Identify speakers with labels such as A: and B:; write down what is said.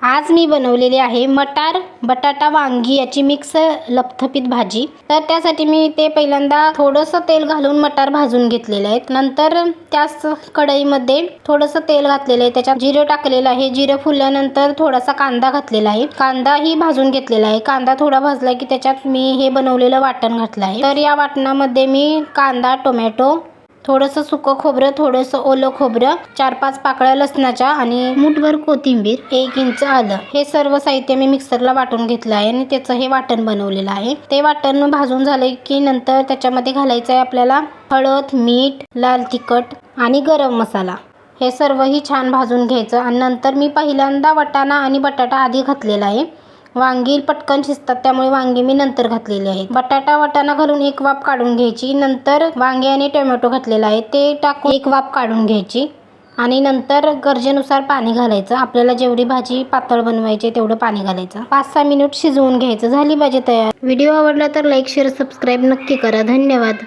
A: आज मी बनवलेली आहे मटार बटाटा वांगी याची मिक्स लपथपीत भाजी। तर त्यासाठी मी ते पहिल्यांदा थोडंसं तेल घालून मटार भाजून घेतलेले आहेत। नंतर त्याच कढईमध्ये थोडंसं तेल घातलेलं आहे, त्याच्यात जिरे टाकलेलं आहे। जिरे फुलल्यानंतर थोडासा कांदा घातलेला आहे, कांदाही भाजून घेतलेला आहे। कांदा थोडा भाजला की त्याच्यात मी हे बनवलेलं वाटण घातलं आहे। तर या वाटणामध्ये मी कांदा, टोमॅटो, थोडंसं सुकं खोबरं, थोडंसं ओलं खोबरं, 4-5 पाकळ्या लसणाच्या आणि मुठभर कोथिंबीर, 1 इंच आलं, हे सर्व साहित्य मी मिक्सरला वाटून घेतलं आहे आणि त्याचं हे वाटण बनवलेलं आहे। ते वाटण भाजून झाले की नंतर त्याच्यामध्ये घालायचं आहे आपल्याला हळद, मीठ, लाल तिखट आणि गरम मसाला। हे सर्वही छान भाजून घ्यायचं आणि नंतर मी पहिल्यांदा वाटाणा आणि बटाटा आधी घातलेला आहे। वांगी पटकन शिजतात त्यामुळे वांगी मी नंतर घातलेली आहेत। बटाटा वाटाणा घालून एक वाफ काढून घ्यायची, नंतर वांगी आणि टोमॅटो घातलेला आहे ते टाकून एक वाफ काढून घ्यायची आणि नंतर गरजेनुसार पाणी घालायचं। आपल्याला जेवढी भाजी पातळ बनवायची तेवढं पाणी घालायचं। 5-6 मिनिट शिजवून घ्यायचं। झाली भाजी तयार। व्हिडिओ आवडला तर लाईक, शेअर, सबस्क्राईब नक्की करा। धन्यवाद।